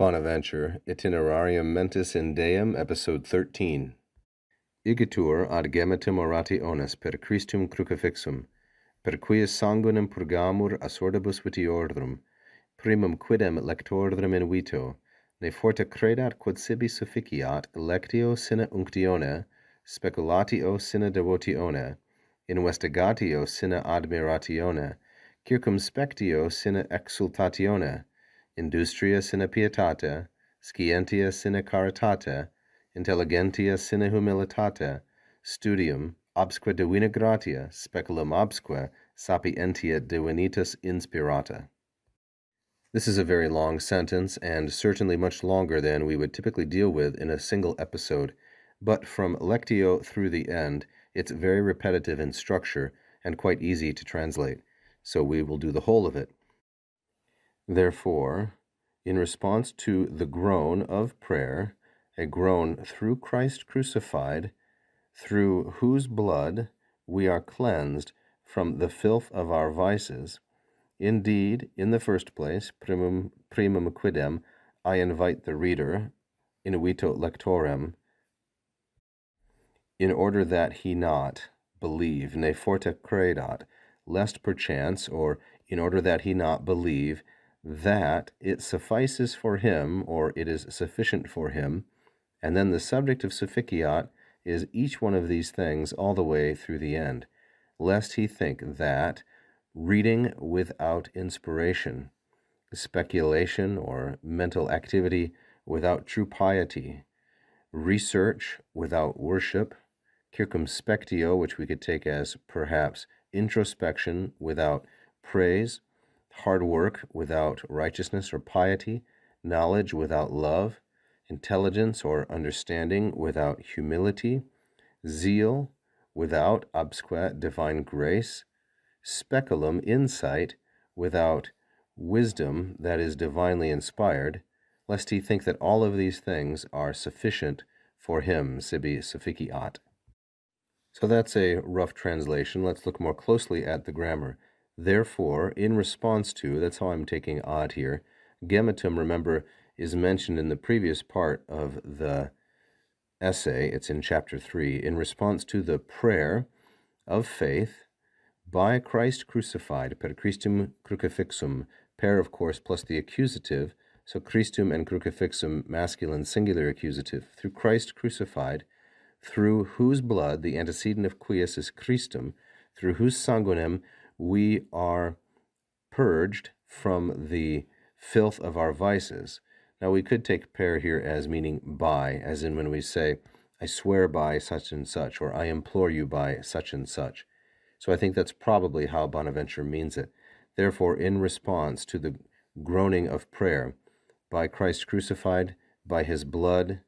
Bonaventure, Itinerarium Mentis in Deum, Episode 13. Igitur ad gemitum orationis per Christum crucifixum, per quies sanguinem purgamur a sordibus vitiordrum, primum quidem lectordrum in vito, ne forte credat quod sibi sufficiat lectio sine unctione, speculatio sine devotione, investigatio sine admiratione, circumspectio sine exultatione, industria sine pietate, scientia sine caritate, intelligentia sine humilitate, studium obsque divina gratia, speculum obsque sapientia divinitas inspirata. This is a very long sentence, and certainly much longer than we would typically deal with in a single episode, but from lectio through the end, it's very repetitive in structure and quite easy to translate, so we will do the whole of it. Therefore, in response to the groan of prayer, a groan through Christ crucified, through whose blood we are cleansed from the filth of our vices, indeed, in the first place, primum quidem, I invite the reader, invito lectorem, in order that he not believe, ne forte credat, lest perchance, or in order that he not believe, that it suffices for him, or it is sufficient for him, and then the subject of sufficiat is each one of these things all the way through the end, lest he think that reading without inspiration, speculation or mental activity without true piety, research without worship, circumspectio, which we could take as perhaps introspection without praise, hard work without righteousness or piety, knowledge without love, intelligence or understanding without humility, zeal without obsque divine grace, speculum insight without wisdom that is divinely inspired, lest he think that all of these things are sufficient for him, sibi sufficiat. So that's a rough translation. Let's look more closely at the grammar. Therefore, in response to, that's how I'm taking ad here, gemitum, remember, is mentioned in the previous part of the essay. It's in chapter 3. In response to the prayer of faith by Christ crucified, per Christum crucifixum, per, of course, plus the accusative, so Christum and crucifixum, masculine singular accusative, through Christ crucified, through whose blood, the antecedent of quies is Christum, through whose sanguinem we are purged from the filth of our vices. Now, we could take per here as meaning by, as in when we say, I swear by such and such, or I implore you by such and such. So I think that's probably how Bonaventure means it. Therefore, in response to the groaning of prayer, by Christ crucified, by his blood,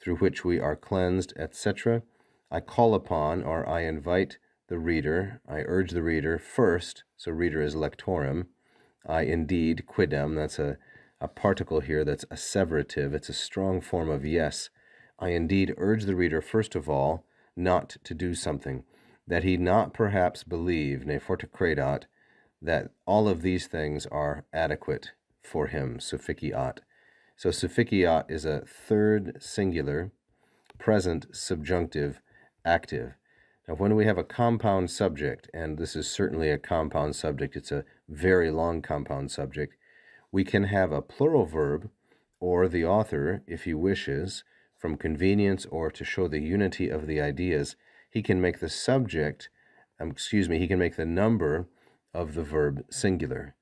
through which we are cleansed, etc., I call upon, or I invite the reader, I urge the reader first, so reader is lectorem, I indeed, quidem, that's a particle here that's asseverative, it's a strong form of yes. I indeed urge the reader, first of all, not to do something, that he not perhaps believe, ne forte credat, that all of these things are adequate for him, sufficiat. So sufficiat is a third singular, present, subjunctive, active. Now, when we have a compound subject, and this is certainly a compound subject, it's a very long compound subject, we can have a plural verb, or the author, if he wishes, from convenience or to show the unity of the ideas, he can make the subject, he can make the number of the verb singular.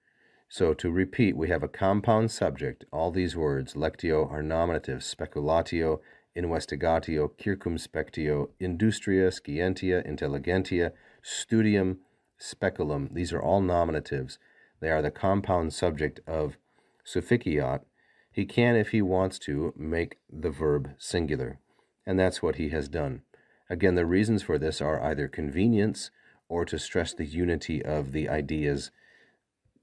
So to repeat, we have a compound subject. All these words, lectio, are nominative, speculatio, investigatio, circumspectio, industria, scientia, intelligentia, studium, speculum. These are all nominatives. They are the compound subject of sufficiat. He can, if he wants to, make the verb singular, and that's what he has done. Again, the reasons for this are either convenience or to stress the unity of the ideas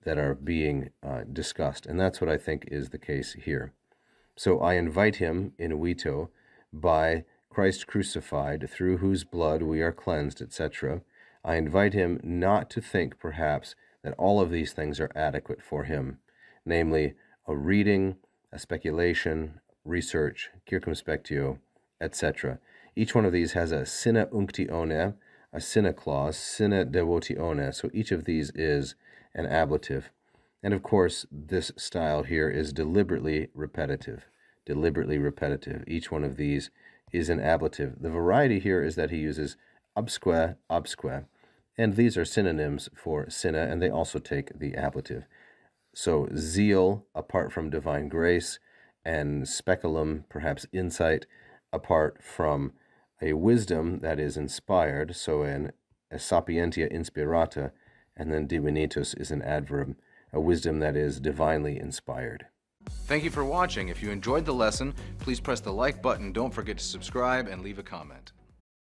that are being discussed, and that's what I think is the case here. So I invite him, invito, by Christ crucified, through whose blood we are cleansed, etc. I invite him not to think, perhaps, that all of these things are adequate for him, namely, a reading a speculation, research, circumspectio, etc. Each one of these has a sine unctione, a sine clause, sine devotione. So each of these is an ablative. And of course, this style here is deliberately repetitive. Deliberately repetitive. Each one of these is an ablative. The variety here is that he uses obsque, obsque. And these are synonyms for sine, and they also take the ablative. So zeal, apart from divine grace, and speculum, perhaps insight, apart from a wisdom that is inspired, so a sapientia inspirata, and then divinitus is an adverb, a wisdom that is divinely inspired. Thank you for watching. If you enjoyed the lesson, please press the like button. Don't forget to subscribe and leave a comment.